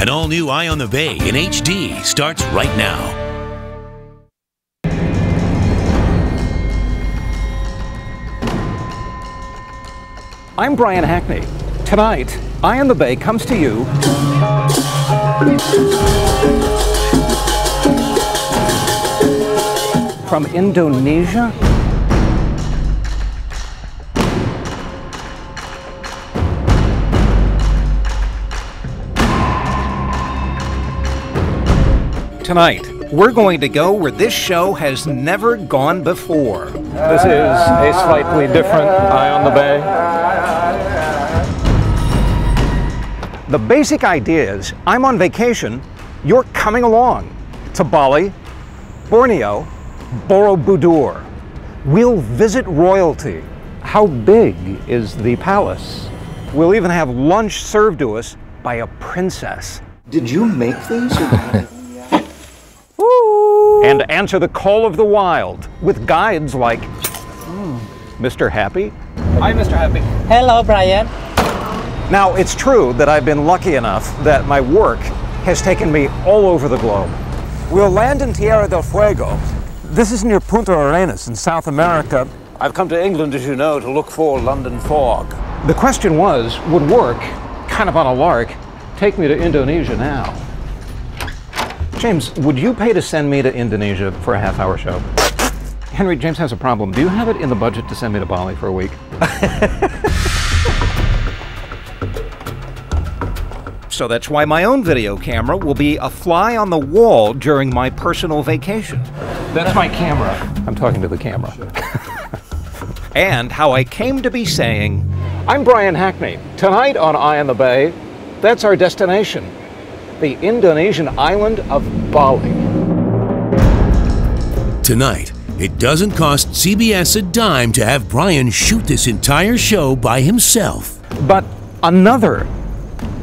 An all-new Eye on the Bay in HD starts right now. I'm Brian Hackney. Tonight, Eye on the Bay comes to you from Indonesia. Tonight, we're going to go where this show has never gone before. This is a slightly different Eye on the Bay. The basic idea is, I'm on vacation, you're coming along to Bali, Borneo, Borobudur. We'll visit royalty. How big is the palace? We'll even have lunch served to us by a princess. Did you make these? And answer the call of the wild with guides like Mr. Happy. Hi, Mr. Happy. Hello, Brian. Now, it's true that I've been lucky enough that my work has taken me all over the globe. We'll land in Tierra del Fuego. This is near Punta Arenas in South America. I've come to England, as you know, to look for London fog. The question was, would work, kind of on a lark, take me to Indonesia now? James, would you pay to send me to Indonesia for a half-hour show? Henry, James has a problem. Do you have it in the budget to send me to Bali for a week? So that's why my own video camera will be a fly on the wall during my personal vacation. That's my camera. I'm talking to the camera. And how I came to be saying, I'm Brian Hackney. Tonight on Eye on the Bay, that's our destination. The Indonesian island of Bali. Tonight, it doesn't cost CBS a dime to have Brian shoot this entire show by himself. But another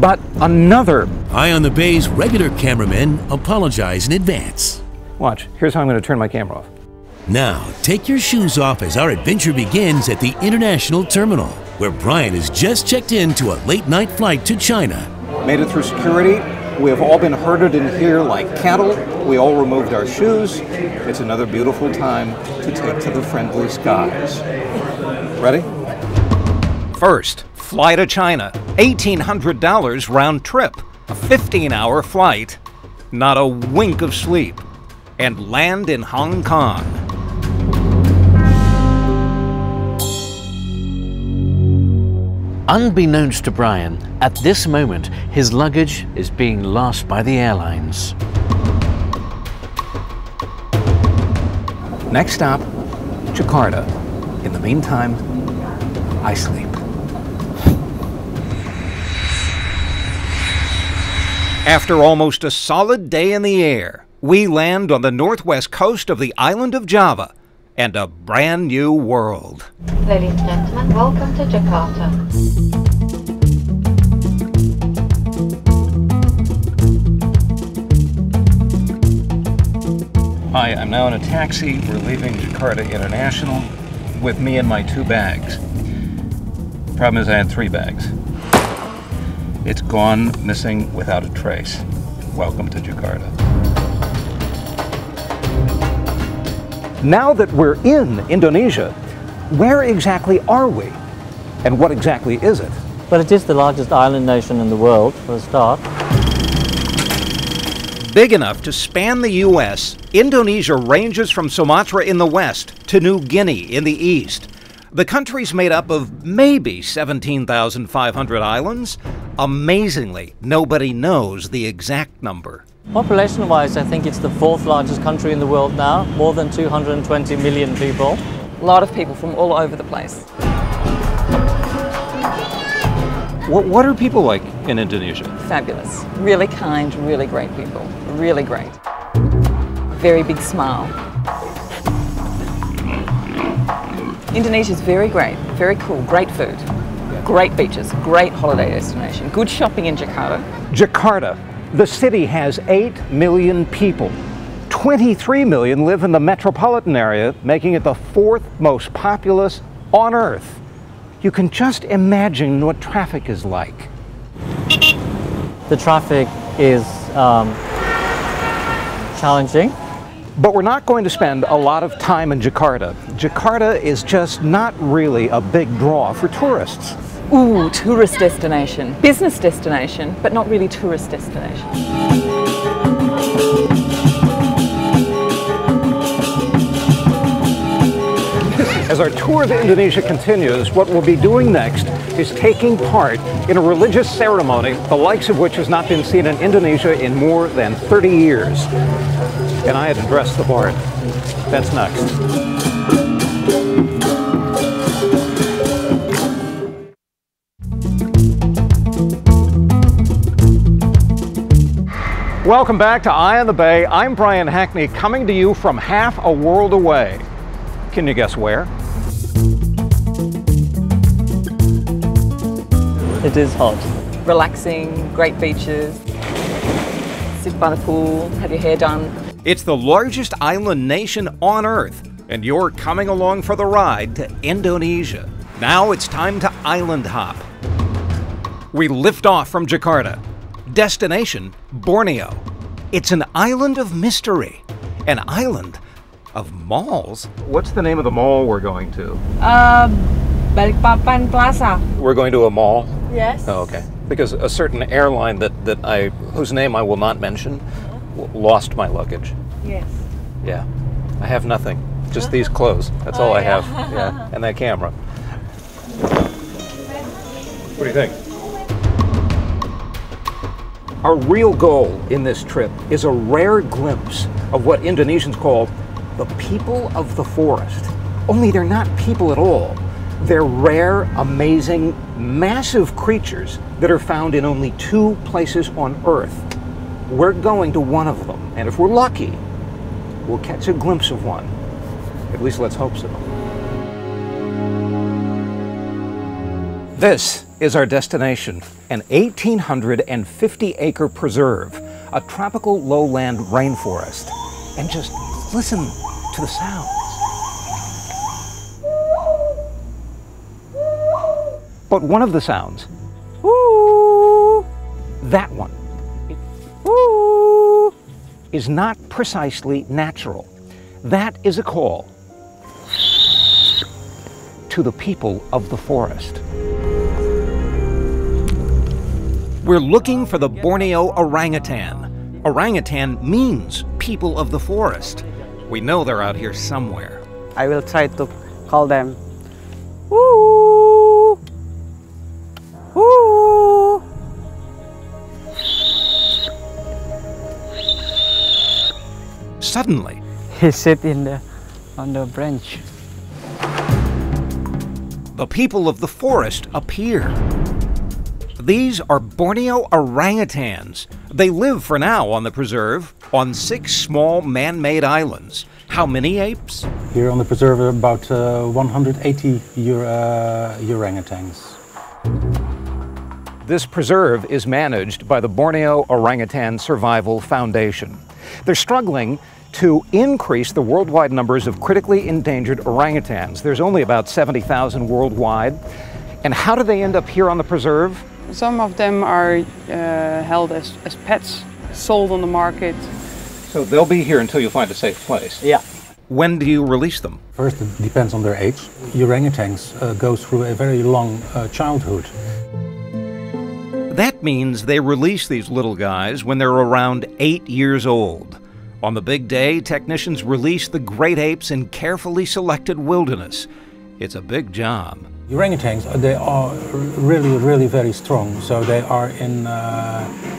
Eye on the Bay's regular cameramen apologize in advance. Watch, here's how I'm going to turn my camera off. Now, take your shoes off as our adventure begins at the International Terminal, where Brian has just checked into a late-night flight to China. Made it through security. We have all been herded in here like cattle. We all removed our shoes. It's another beautiful time to take to the friendly skies. Ready? First, fly to China. $1,800 round trip. A 15-hour flight. Not a wink of sleep. And land in Hong Kong. Unbeknownst to Brian, at this moment, his luggage is being lost by the airlines. Next stop, Jakarta. In the meantime, I sleep. After almost a solid day in the air, we land on the northwest coast of the island of Java and a brand new world. Ladies and gentlemen, welcome to Jakarta. Hi, I'm now in a taxi. We're leaving Jakarta International with me and my 2 bags. Problem is I had 3 bags. It's gone missing without a trace. Welcome to Jakarta. Now that we're in Indonesia, where exactly are we? And what exactly is it? Well, it is the largest island nation in the world, for a start. Big enough to span the U.S., Indonesia ranges from Sumatra in the west to New Guinea in the east. The country's made up of maybe 17,500 islands. Amazingly, nobody knows the exact number. Population-wise, I think it's the 4th largest country in the world now, more than 220 million people. A lot of people from all over the place. What are people like in Indonesia? Fabulous. Really kind, really great people. Really great. Very big smile. Indonesia's very great, very cool, great food, great beaches, great holiday destination, good shopping in Jakarta. Jakarta. The city has 8 million people. 23 million live in the metropolitan area, making it the 4th most populous on Earth. You can just imagine what traffic is like. The traffic is challenging. But we're not going to spend a lot of time in Jakarta. Jakarta is just not really a big draw for tourists. Ooh, tourist destination. Business destination, but not really tourist destination. As our tour of Indonesia continues, what we'll be doing next is taking part in a religious ceremony, the likes of which has not been seen in Indonesia in more than 30 years. And I had to dress the part. That's next. Welcome back to Eye on the Bay. I'm Brian Hackney, coming to you from half a world away. Can you guess where? It is hot. Relaxing, great beaches, sit by the pool, have your hair done. It's the largest island nation on Earth, and you're coming along for the ride to Indonesia. Now it's time to island hop. We lift off from Jakarta. Destination, Borneo. It's an island of mystery, an island of malls. What's the name of the mall we're going to? Balikpapan Plaza. We're going to a mall? Yes. Oh, okay. Because a certain airline whose name I will not mention lost my luggage. Yes. Yeah. I have nothing. Just these clothes. That's all I have. Yeah. And that camera. What do you think? Our real goal in this trip is a rare glimpse of what Indonesians call the people of the forest. Only they're not people at all. They're rare, amazing, massive creatures that are found in only 2 places on Earth. We're going to one of them, and if we're lucky, we'll catch a glimpse of one. At least let's hope so. This is our destination, an 1,850-acre preserve, a tropical lowland rainforest. And just listen to the sounds. But one of the sounds, woo, that one, woo, is not precisely natural. That is a call to the people of the forest. We're looking for the Borneo orangutan. Orangutan means people of the forest. We know they're out here somewhere. I will try to call them. Woo! Woo! Suddenly, He sit on the branch. the people of the forest appear. These are Borneo orangutans. They live for now on the preserve on 6 small man-made islands. How many apes? Here on the preserve are about 180 orangutans. This preserve is managed by the Borneo Orangutan Survival Foundation. They're struggling to increase the worldwide numbers of critically endangered orangutans. There's only about 70,000 worldwide. And how do they end up here on the preserve? Some of them are held as pets, sold on the market. So they'll be here until you find a safe place? Yeah. When do you release them? First, it depends on their age. Orangutans go through a very long childhood. That means they release these little guys when they're around 8 years old. On the big day, technicians release the great apes in carefully selected wilderness. It's a big job. Orangutans, they are really very strong, so they are in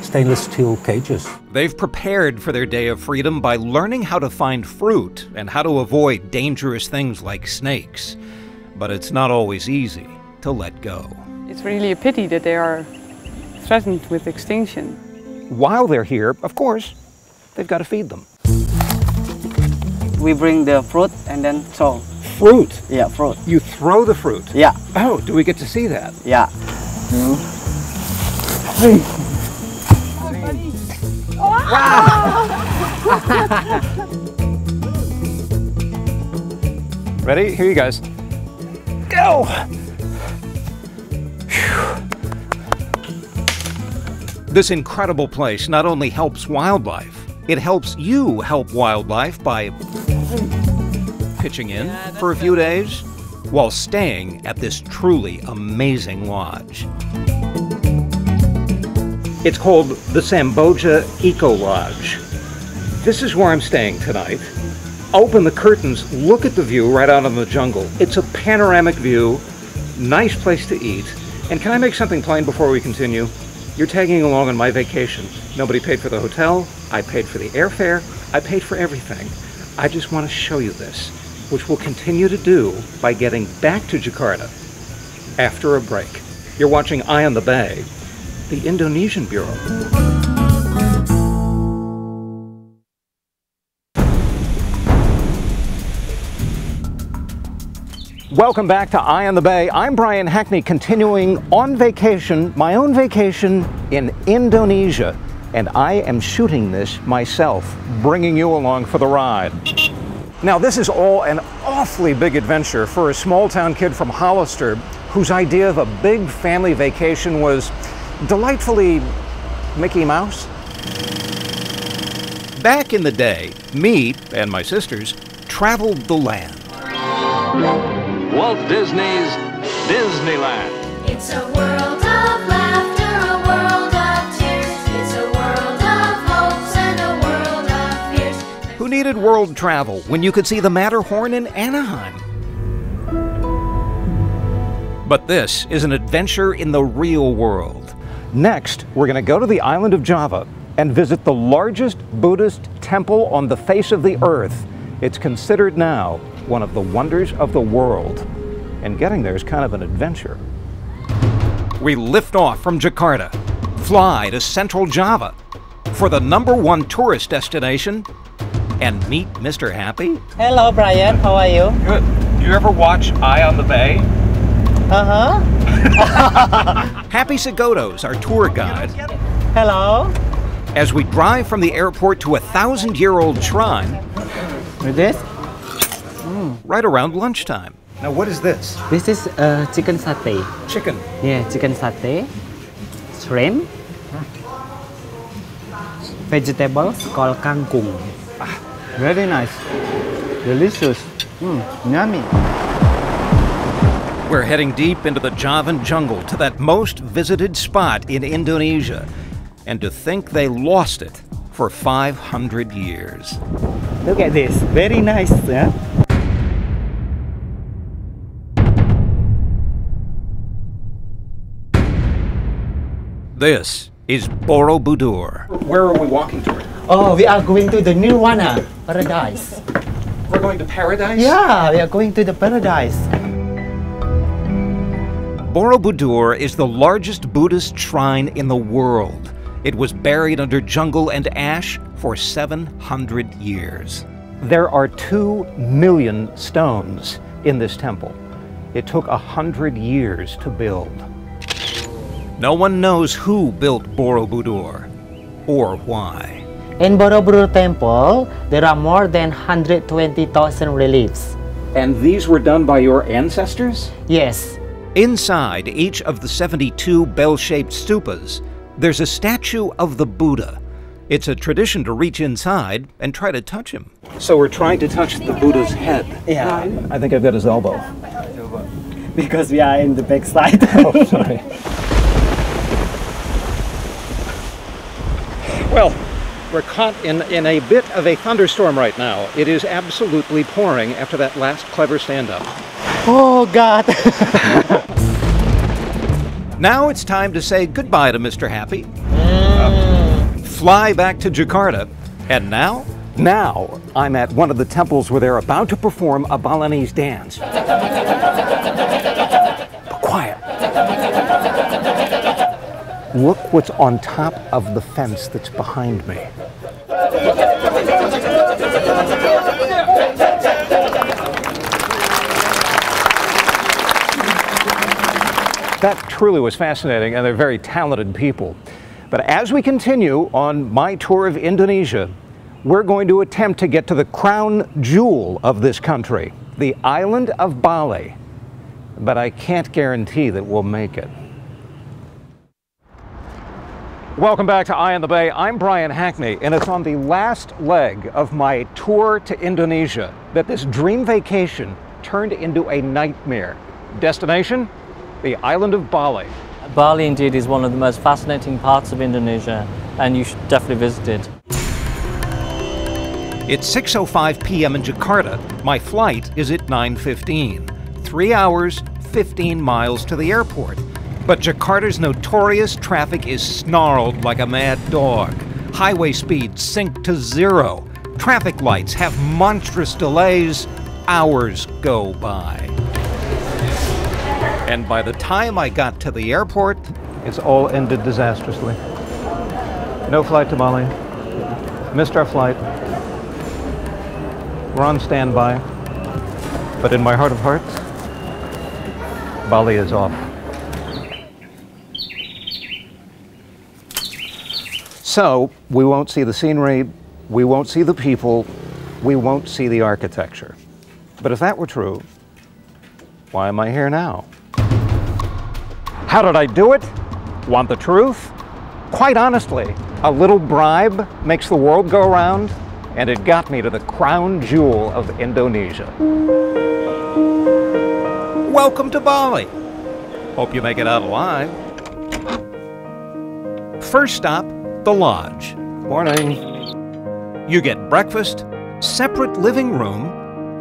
stainless steel cages. They've prepared for their day of freedom by learning how to find fruit and how to avoid dangerous things like snakes. But it's not always easy to let go. It's really a pity that they are threatened with extinction. While they're here, of course, they've got to feed them. We bring the fruit and then throw. Fruit? Yeah, fruit. You throw the fruit? Yeah. Oh, do we get to see that? Yeah. Ready? Here you guys. Go! This incredible place not only helps wildlife, it helps you help wildlife by pitching in for a few days while staying at this truly amazing lodge. It's called the Samboja Eco Lodge. This is where I'm staying tonight. Open the curtains, look at the view right out in the jungle. It's a panoramic view, nice place to eat. And can I make something plain before we continue? You're tagging along on my vacation. Nobody paid for the hotel, I paid for the airfare, I paid for everything. I just want to show you this, which we'll continue to do by getting back to Jakarta after a break. You're watching Eye on the Bay, the Indonesian Bureau. Welcome back to Eye on the Bay. I'm Brian Hackney, continuing on vacation, my own vacation in Indonesia. And I am shooting this myself, bringing you along for the ride. Now, this is all an awfully big adventure for a small-town kid from Hollister whose idea of a big family vacation was delightfully Mickey Mouse. Back in the day, me and my sisters traveled the land. Walt Disney's Disneyland. It's a world of laughter, a world of tears. It's a world of hopes and a world of fears. Who needed world travel when you could see the Matterhorn in Anaheim? But this is an adventure in the real world. Next, we're going to go to the island of Java and visit the largest Buddhist temple on the face of the earth. It's considered now one of the wonders of the world. And getting there is kind of an adventure. We lift off from Jakarta, fly to central Java for the #1 tourist destination, and meet Mr. Happy. Hello, Brian. How are you? Good. You ever watch Eye on the Bay? Uh-huh. Happy Segodos, our tour guide. Hello. As we drive from the airport to a 1,000-year-old shrine. With this? Right around lunchtime. Now, what is this? This is chicken satay. Chicken? Yeah, chicken satay. Shrimp. Vegetables called kangkung. Very nice. Delicious. Yummy. We're heading deep into the Javan jungle to that most visited spot in Indonesia. And to think they lost it for 500 years. Look at this. Very nice. Yeah? This is Borobudur. Where are we walking toward? Oh, we are going to the Nirvana paradise. We're going to paradise? Yeah, we are going to the paradise. Borobudur is the largest Buddhist shrine in the world. It was buried under jungle and ash for 700 years. There are 2 million stones in this temple. It took 100 years to build. No one knows who built Borobudur or why. In Borobudur temple, there are more than 120,000 reliefs. And these were done by your ancestors? Yes. Inside each of the 72 bell-shaped stupas, there's a statue of the Buddha. It's a tradition to reach inside and try to touch him. So we're trying to touch the Buddha's head. Yeah. I think I've got his elbow. Because we are in the back side. Oh, sorry. Well, we're caught in a bit of a thunderstorm right now. It is absolutely pouring after that last clever stand-up. Oh, God. Now it's time to say goodbye to Mr. Happy. Fly back to Jakarta. And now? Now I'm at one of the temples where they're about to perform a Balinese dance. But quiet. Look what's on top of the fence that's behind me. That truly was fascinating, and they're very talented people. But as we continue on my tour of Indonesia, we're going to attempt to get to the crown jewel of this country, the island of Bali. But I can't guarantee that we'll make it. Welcome back to Eye on the Bay. I'm Brian Hackney, and it's on the last leg of my tour to Indonesia that this dream vacation turned into a nightmare. Destination? The island of Bali. Bali indeed is one of the most fascinating parts of Indonesia, and you should definitely visit it. It's 6:05 p.m. in Jakarta. My flight is at 9:15. 3 hours, 15 miles to the airport. But Jakarta's notorious traffic is snarled like a mad dog. Highway speeds sink to zero. Traffic lights have monstrous delays. Hours go by. And by the time I got to the airport, it's all ended disastrously. No flight to Bali. Missed our flight. We're on standby. But in my heart of hearts, Bali is off. So, we won't see the scenery, we won't see the people, we won't see the architecture. But if that were true, why am I here now? How did I do it? Want the truth? Quite honestly, a little bribe makes the world go round, and it got me to the crown jewel of Indonesia. Welcome to Bali. Hope you make it out alive. First stop, the lodge. Morning. You get breakfast, separate living room,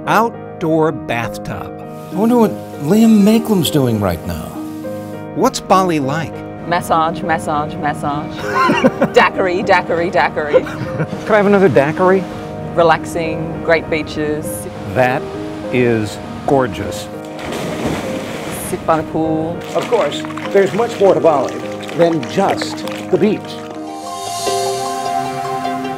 outdoor bathtub. I wonder what Liam Makelam's doing right now. What's Bali like? Massage, massage, massage. Daiquiri, daiquiri, daiquiri. Can I have another daiquiri? Relaxing, great beaches. That is gorgeous. Sit by the pool. Of course, there's much more to Bali than just the beach.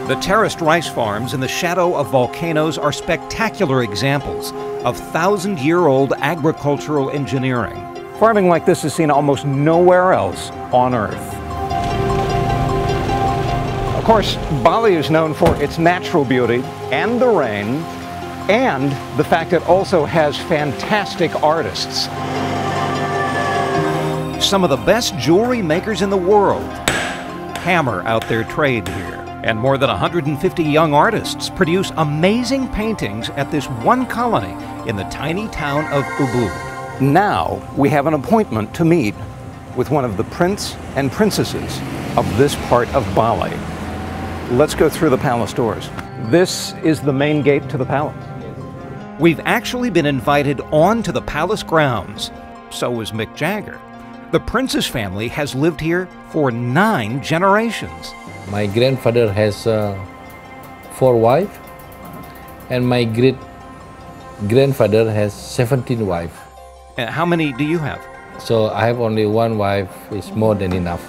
The terraced rice farms in the shadow of volcanoes are spectacular examples of thousand-year-old agricultural engineering. Farming like this is seen almost nowhere else on Earth. Of course, Bali is known for its natural beauty and the rain, and the fact it also has fantastic artists. Some of the best jewelry makers in the world hammer out their trade here. And more than 150 young artists produce amazing paintings at this one colony in the tiny town of Ubud. Now we have an appointment to meet with one of the prince and princesses of this part of Bali. Let's go through the palace doors. This is the main gate to the palace. We've actually been invited onto the palace grounds. So was Mick Jagger. The prince's family has lived here for 9 generations. My grandfather has 4 wives, and my great-grandfather has 17 wives. And how many do you have? So I have only 1 wife, it's more than enough.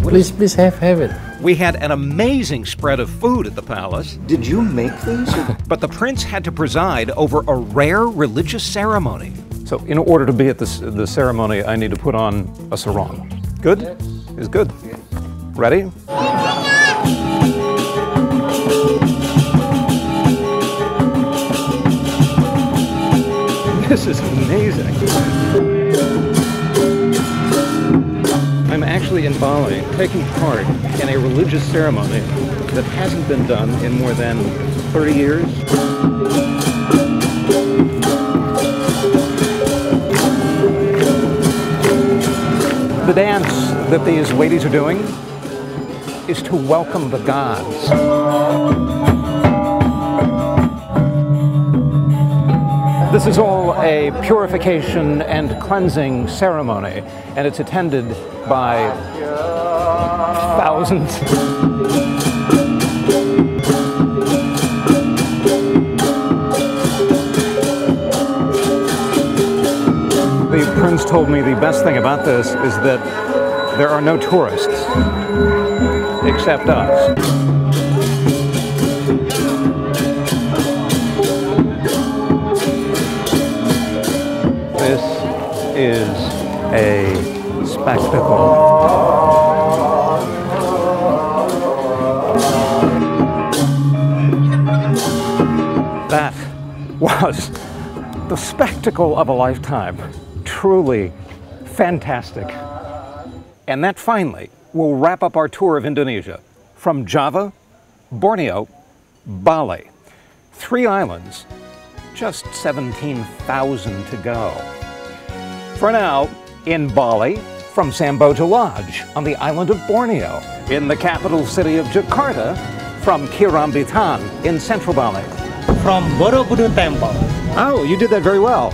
Please have it. We had an amazing spread of food at the palace. Did you make these? But the prince had to preside over a rare religious ceremony. So in order to be at the ceremony, I need to put on a sarong. Good? Yes. Is good. Ready? This is amazing. I'm actually in Bali taking part in a religious ceremony that hasn't been done in more than 30 years. The dance that these ladies are doing is to welcome the gods. This is all a purification and cleansing ceremony, and it's attended by thousands. The prince told me the best thing about this is that there are no tourists except us. This is a spectacle. That was the spectacle of a lifetime. Truly fantastic. And that finally will wrap up our tour of Indonesia. From Java, Borneo, Bali. 3 islands, just 17,000 to go. For now, in Bali, from Samboja Lodge on the island of Borneo. In the capital city of Jakarta, from Kirambitan in central Bali. From Borobudur Temple. Oh, you did that very well.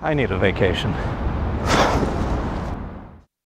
I need a vacation.